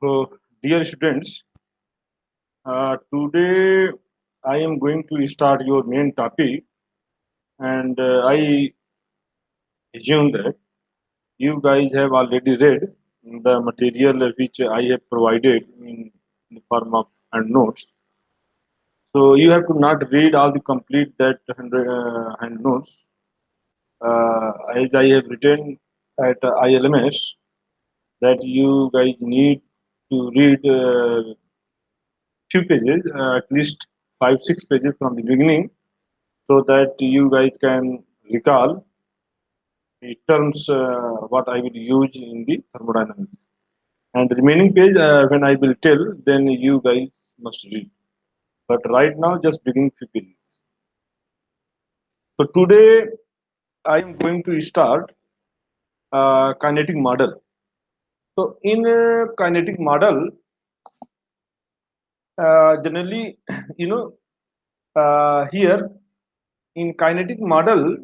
So, dear students, today I am going to start your main topic, and I assume that you guys have already read the material which I have provided in the form of hand notes. So you have to not read all the complete that hand notes. As I have written at ILMS that you guys need to read few pages, at least 5 6 pages from the beginning, so that you guys can recall the terms what I will use in the thermodynamics. And the remaining page, when I will tell, then you guys must read. But right now, just beginning few pages. So today I am going to start kinetic model. So in a kinetic model, generally, you know, here in kinetic model,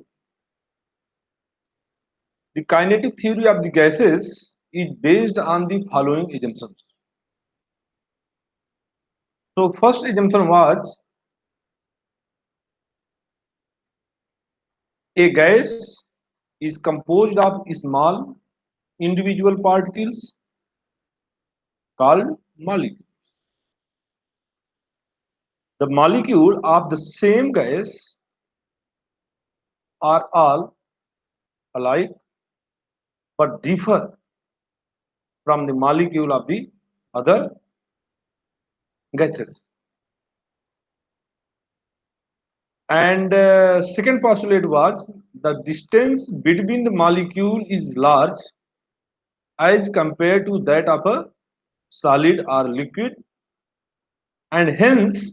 the kinetic theory of the gases is based on the following assumptions. So first assumption was a gas is composed of small individual particles called molecules. The molecule of the same gas are all alike but differ from the molecule of the other gases. And second postulate was the distance between the molecule is large as compared to that of a solid or liquid, and hence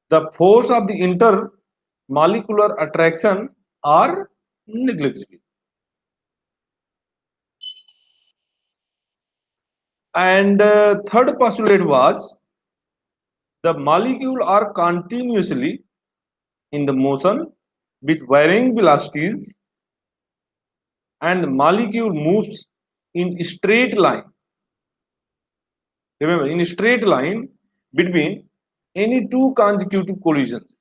the force of the intermolecular attraction are negligible. And third postulate was the molecule are continuously in the motion with varying velocities, and the molecule moves in straight line. Remember, in a straight line between any two consecutive collisions.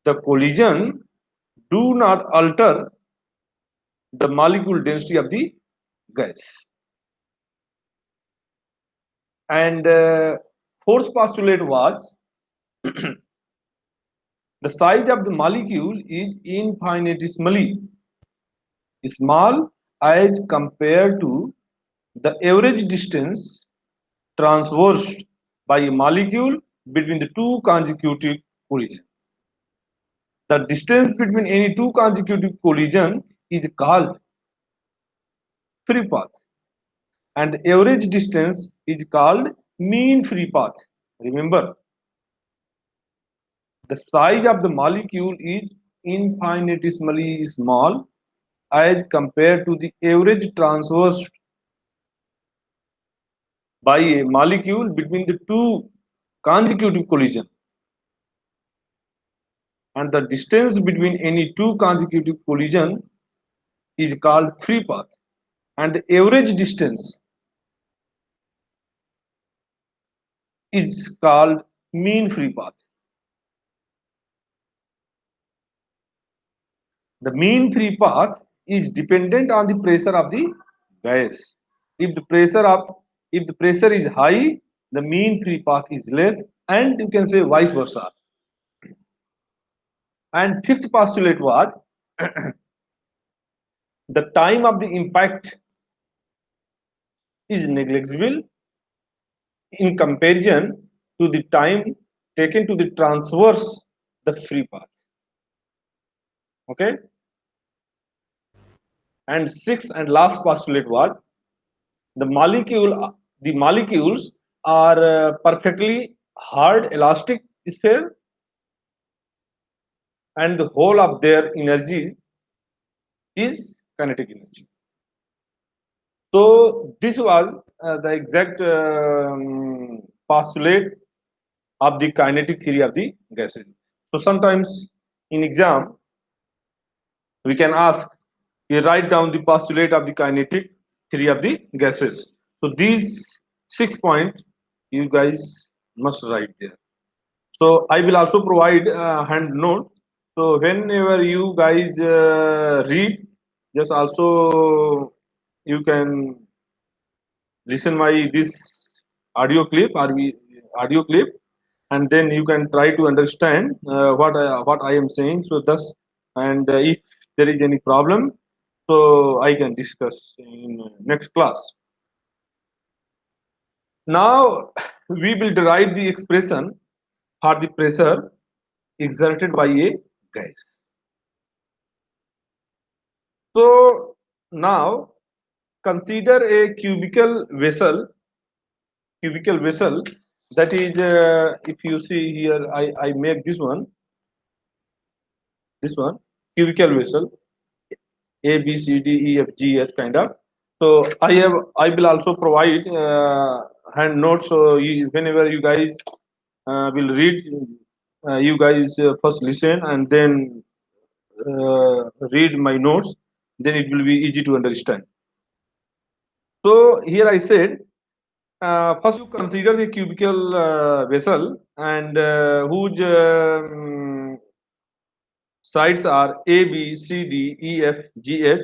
The collision do not alter the molecule density of the gas. And fourth postulate was the size of the molecule is infinitesimally small as compared to the average distance traversed by a molecule between the two consecutive collisions. The distance between any two consecutive collisions is called free path, and the average distance is called mean free path. Remember, the size of the molecule is infinitesimally small as compared to the average traversed by a molecule between the two consecutive collisions, and the distance between any two consecutive collisions is called free path, and the average distance is called mean free path. The mean free path is dependent on the pressure of the gas. If the pressure is high, the mean free path is less, and you can say vice versa. And fifth postulate was the time of the impact is negligible in comparison to the time taken to the transverse the free path. Okay. And sixth and last postulate was the molecules are perfectly hard elastic sphere, and the whole of their energy is kinetic energy. So this was the exact postulate of the kinetic theory of the gases. So sometimes in exam we can ask, you write down the postulate of the kinetic three of the gases. So these 6 points you guys must write there. So I will also provide a hand note. So whenever you guys read, just also you can listen my this audio clip, and then you can try to understand what I am saying. So thus, and if there is any problem, so I can discuss in next class. Now we will derive the expression for the pressure exerted by a gas. So now consider a cubical vessel, that is, if you see here, I make this one cubical vessel, A B C D E F G H kind of. So I will also provide hand notes. So whenever you guys will read, you guys first listen and then read my notes, then it will be easy to understand. So here I said, first you consider the cubical vessel, and whose sides are A, B, C, D, E, F, G, H,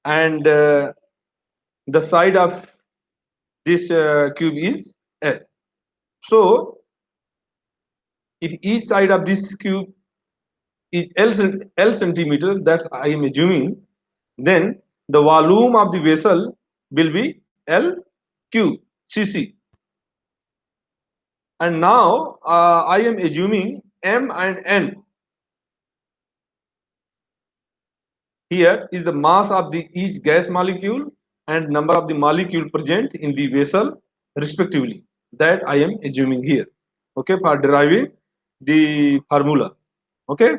and the side of this cube is L. So if each side of this cube is L centimeter, that I am assuming, then the volume of the vessel will be L cube cc. And now I am assuming M and N. Here is the mass of the each gas molecule and number of the molecule present in the vessel respectively, that I am assuming here, okay, for deriving the formula. Okay,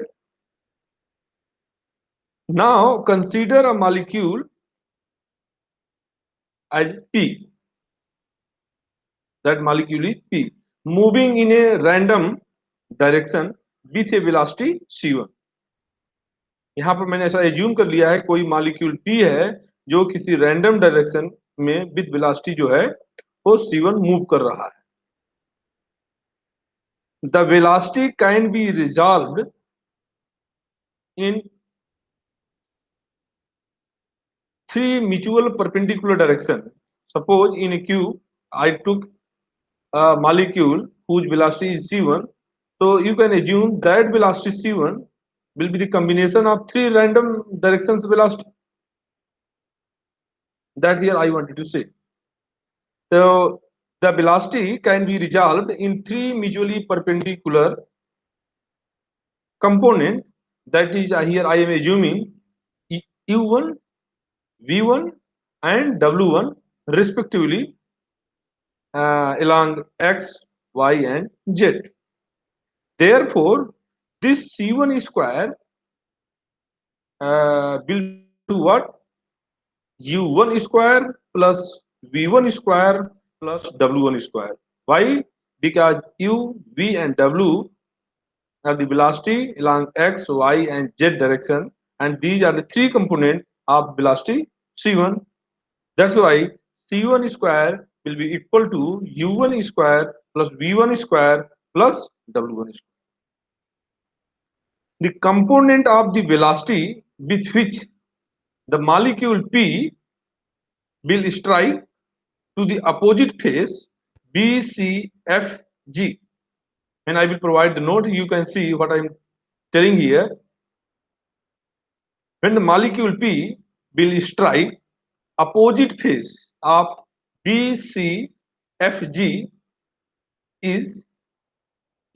now consider a molecule as P. That molecule is P, moving in a random direction with a velocity c1. यहाँ पर मैंने ऐसा assume कर लिया है कोई molecule P है जो किसी रैंडम डायरेक्शन में विद वेलोसिटी जो है वो c1 मूव कर रहा है. The velocity can be resolved in three mutual perpendicular directions. Suppose in a cube I took a molecule whose velocity is c1, so you can assume that velocity c1 will be the combination of three random directions velocity. That here I wanted to say. So the velocity can be resolved in three mutually perpendicular component, that is, here I am assuming u1, v1 and w1 respectively along x, y and z. Therefore this c1 square will be equal to what? u1 square plus v1 square plus w1 square. Why? Because u, v and w are the velocity along x, y and z direction, and these are the three components of velocity c1. That's why c1 square will be equal to u1 square plus v1 square plus w1 square. The component of the velocity with which the molecule P will strike to the opposite phase B, C, F, G. And I will provide the note. You can see what I am telling here. When the molecule P will strike opposite phase of B, C, F, G is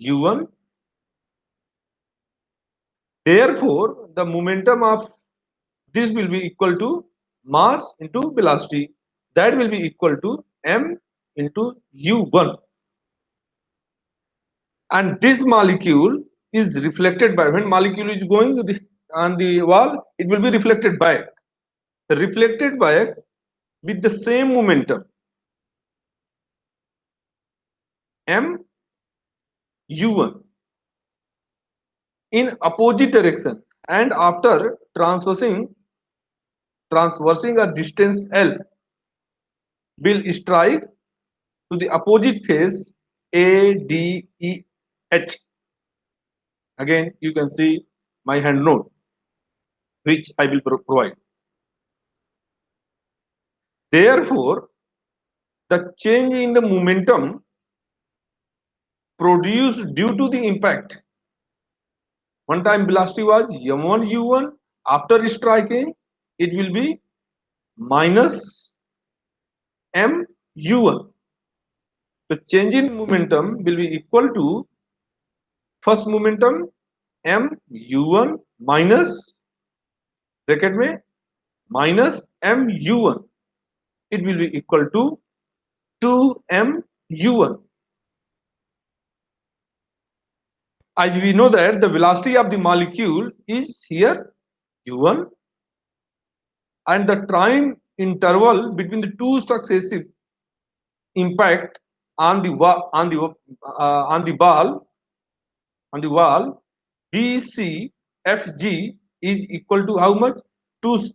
u1. Therefore, the momentum of this will be equal to mass into velocity. That will be equal to m into u1. And this molecule is reflected by, when molecule is going on the wall, it will be reflected back. Reflected back with the same momentum m u1 in opposite direction, and after transversing traversing a distance L will strike to the opposite face ADEH. Again, you can see my hand note, which I will provide. Therefore, the change in the momentum produced due to the impact. One time velocity was m1 u1. After striking, it will be minus m u1. The change in momentum will be equal to first momentum m u1 minus bracket में minus m u1. It will be equal to 2m u1. As we know that the velocity of the molecule is here u1, and the time interval between the two successive impact on the wall BCFG is equal to how much? 2.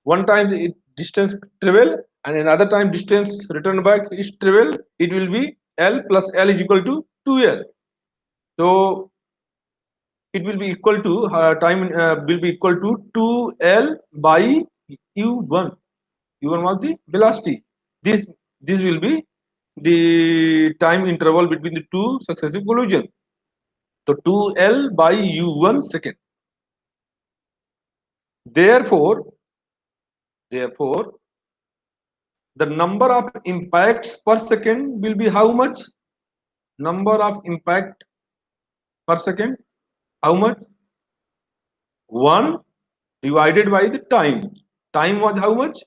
One time the distance travel and another time distance return back is travel. It will be L plus L is equal to 2L. So it will be equal to time will be equal to 2L by u1. U1 was the velocity. This will be the time interval between the two successive collisions. So 2L by u1 second. Therefore, the number of impacts per second will be how much? Number of impact per second, how much? 1 divided by the time. Time was how much?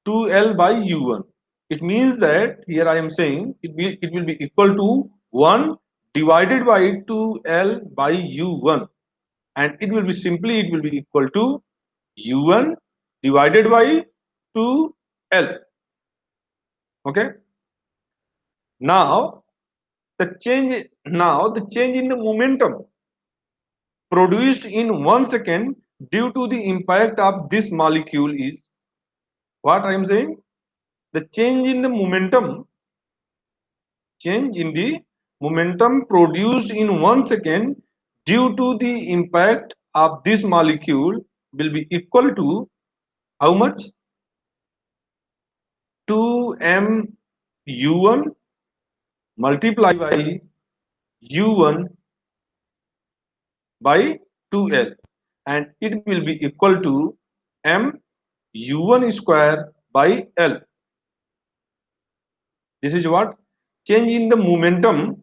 2L by u1. It means that here I am saying it will be equal to 1 divided by 2L by u1, and it will be equal to u1 divided by 2L. Okay. Now the change in the momentum produced in 1 second due to the impact of this molecule is what I am saying. The change in the momentum produced in 1 second due to the impact of this molecule will be equal to how much? 2m u1 multiplied by u1 by 2L, and it will be equal to m u1 square by L. This is what? Change in the momentum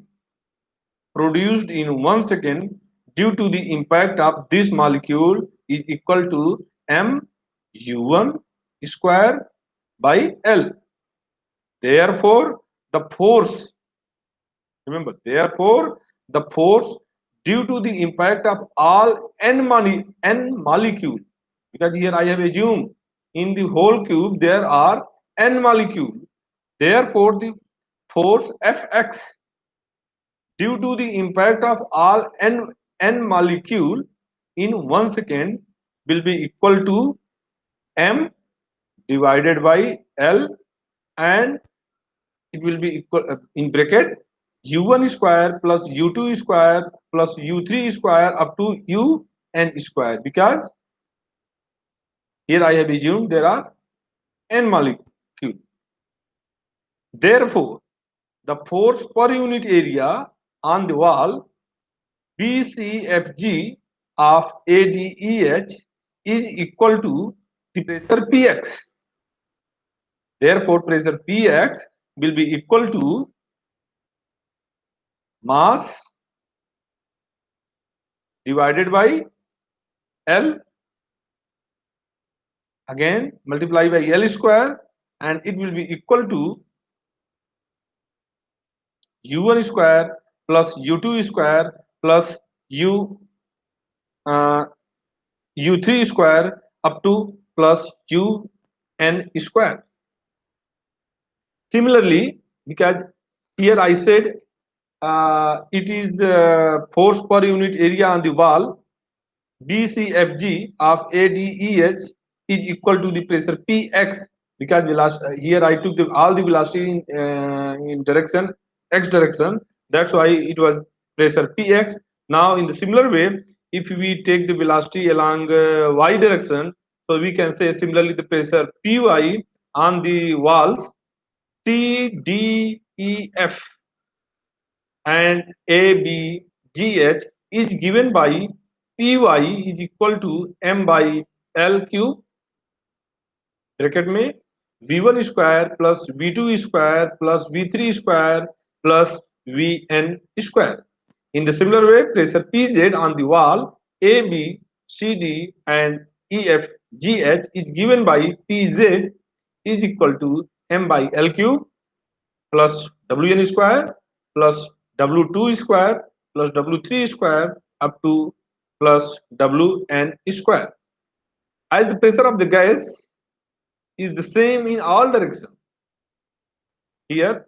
produced in 1 second due to the impact of this molecule is equal to m u1 square by L. Therefore, the force, remember, therefore, the force due to the impact of all n molecule, because here I have assumed in the whole cube there are n molecules. Therefore, the force Fx due to the impact of all n molecule in 1 second will be equal to m divided by L, and it will be equal in bracket u1 square plus u2 square plus u3 square up to un square, because here I have assumed there are n molecules. Therefore, the force per unit area on the wall BCFG of ADEH is equal to the pressure Px. Therefore, pressure Px will be equal to mass divided by L, again multiply by L square, and it will be equal to u1 square plus u2 square plus u3 square up to plus un square. Similarly, because here I said it is force per unit area on the wall BCFG of ADEH is equal to the pressure Px, because here I took all the velocity in direction x direction. That's why it was pressure Px. Now in the similar way, if we take the velocity along y direction, so we can say similarly the pressure Py on the walls C, D, E, F and A, B, G, H is given by Py is equal to m by L cube bracket में v1 square plus v2 square plus v3 square plus vn square. In the similar way, pressure Pz on the wall AB, CD and EF, GH is given by Pz is equal to m by L cube plus Wn square plus W2 square plus W3 square up to plus Wn square. As the pressure of the gas is the same in all directions. Here,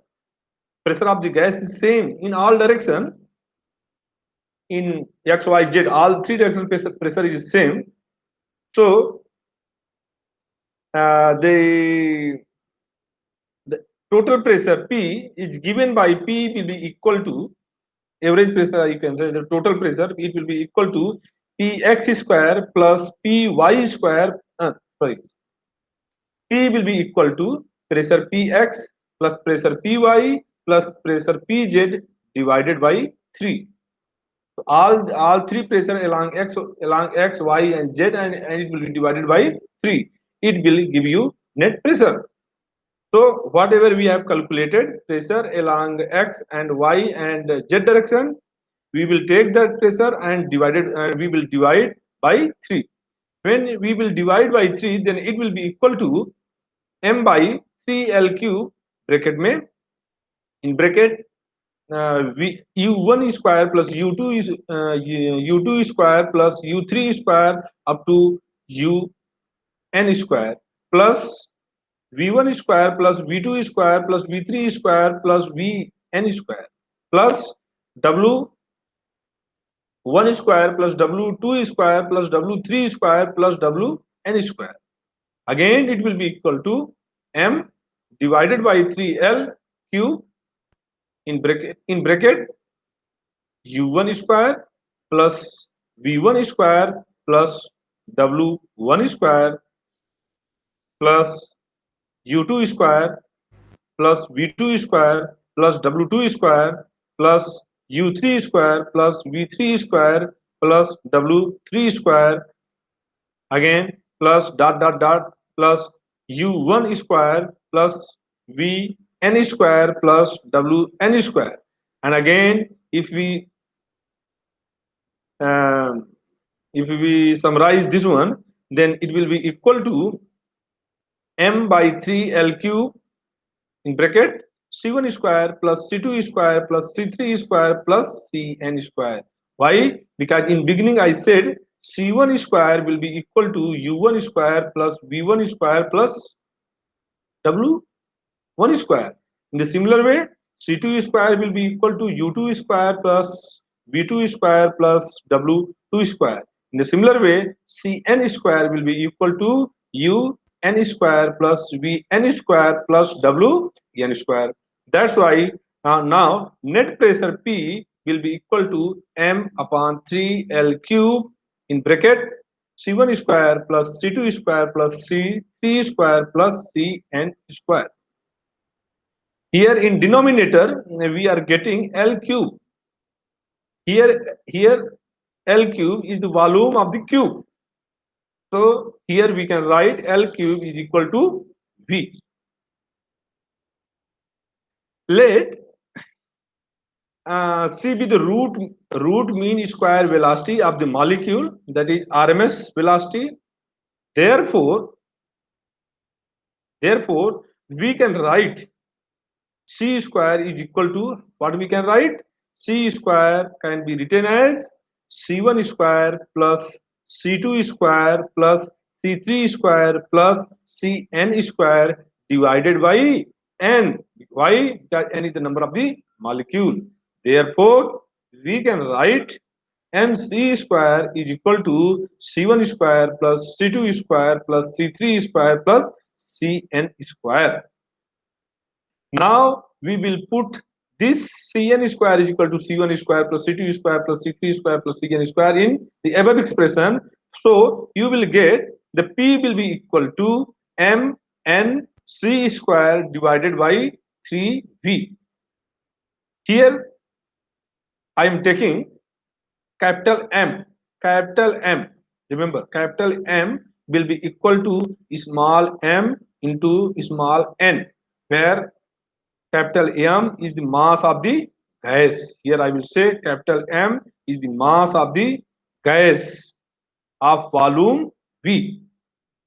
pressure of the gas is same in all direction. In x, y, z, all three direction pressure is same. So the total pressure P is given by P will be equal to average pressure. You can say the total pressure it will be equal to Px square plus Py square. Sorry. P will be equal to pressure Px plus pressure Py plus pressure Pz divided by 3. So all three pressure along x, y and z, and it will be divided by 3. It will give you net pressure. So whatever we have calculated pressure along x and y and z direction, we will take that pressure and we will divide by 3. When we will divide by 3, then it will be equal to m by 3l cube bracket में in bracket u1 square plus u2 square plus u3 square up to un square plus v1 square plus v2 square plus v3 square plus vn square plus w1 square plus w2 square plus w3 square plus wn square. Again it will be equal to m divided by 3l cube in bracket u1 square plus v1 square plus w1 square plus u2 square plus v2 square plus w2 square plus u3 square plus v3 square plus w3 square again plus dot dot dot plus u1 square plus vn square plus wn square. And again if we summarize this one, then it will be equal to m by 3l cube in bracket c1 square plus c2 square plus c3 square plus cn square. Why? Because in beginning I said c1 square will be equal to u1 square plus v1 square plus w1 square. In the similar way, c2 square will be equal to u2 square plus v2 square plus w2 square. In the similar way, cn square will be equal to un square plus vn square plus wn square. That's why now net pressure P will be equal to m upon 3l cube in bracket c1 square plus c2 square plus c3 square plus cn square. Here in denominator we are getting L cube. Here L cube is the volume of the cube. So here we can write L cube is equal to V. Let C be the root mean square velocity of the molecule, that is RMS velocity. Therefore we can write C square is equal to what we can write? C square can be written as C1 square plus C2 square plus C3 square plus Cn square divided by n. Why? Because n is the number of the molecule. Therefore, we can write mc square is equal to c1 square plus c2 square plus c3 square plus cn square. Now we will put this cn square is equal to c1 square plus c2 square plus c3 square plus cn square in the above expression. So you will get the p will be equal to m n c square divided by 3v. Here I am taking capital M. Capital M. Remember, capital M will be equal to small m into small n, where capital M is the mass of the gas. Here I will say capital M is the mass of the gas of volume V.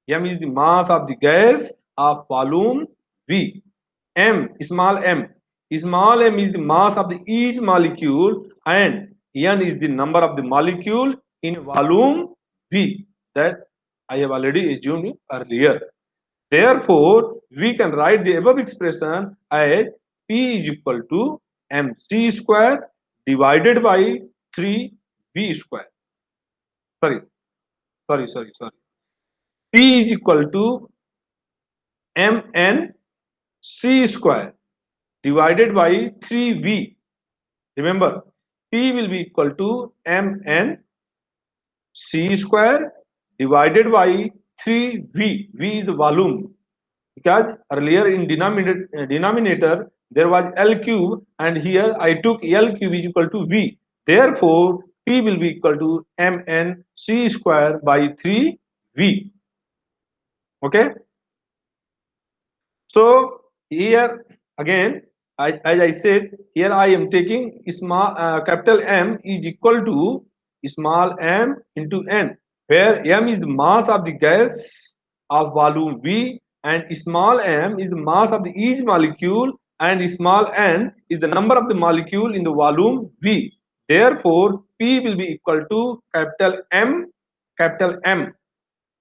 M is the mass of the gas of volume V. M, small m. Small m is the mass of each molecule, and N is the number of the molecule in volume V that I have already assumed earlier. Therefore, we can write the above expression as P is equal to mc square divided by 3V square. Sorry. P is equal to mn c square divided by 3V. Remember, P will be equal to mn c square divided by 3V. V is the volume, because earlier in denominator there was L cube, and here I took L cube is equal to V. Therefore, P will be equal to mn c square by 3V. Okay. So here again, as I said, here I am taking small capital M is equal to small m into n, where m is the mass of the gas of volume V, and small m is the mass of each molecule, and small n is the number of the molecule in the volume V. Therefore, P will be equal to capital M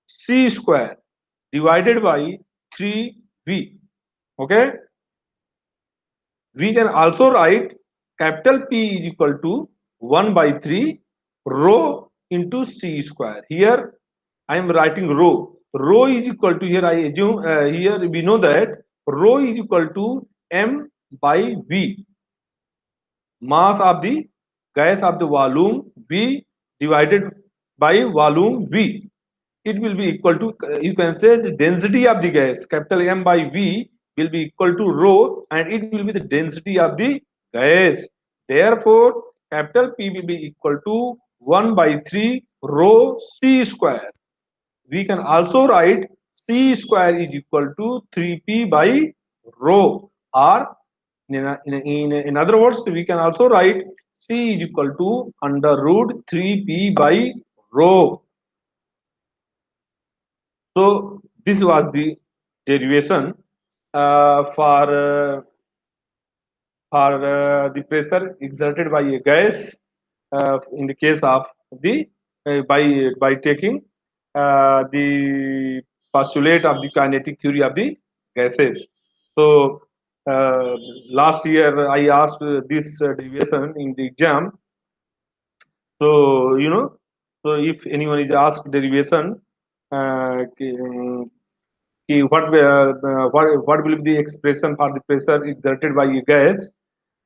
c square divided by 3V. Okay. We can also write capital P is equal to 1 by 3 rho into c square. Here I am writing rho. Rho is equal to, here I assume, here we know that rho is equal to m by V, mass of the gas of the volume V divided by volume V. It will be equal to, you can say, the density of the gas, capital M by V will be equal to rho, and it will be the density of the gas. Therefore, capital P will be equal to 1 by 3 rho c square. We can also write c square is equal to 3p by rho, or in other words, we can also write c is equal to under root 3p by rho. So this was the derivation for the pressure exerted by a gas in the case of the by taking the postulate of the kinetic theory of the gases. So last year I asked this derivation in the exam. So so if anyone is asked derivation, what will be the expression for the pressure exerted by a gas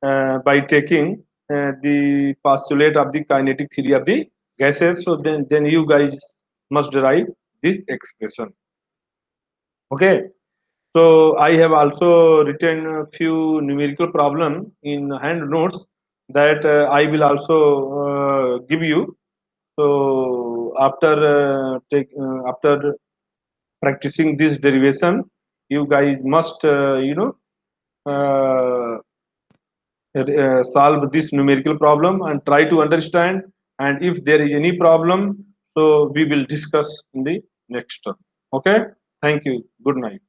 by taking the postulate of the kinetic theory of the gases. So then you guys must derive this expression. Okay. So I have also written a few numerical problem in hand notes that I will also give you. So after after practicing this derivation, you guys must solve this numerical problem and try to understand, and if there is any problem, so we will discuss in the next term. Okay, thank you, good night.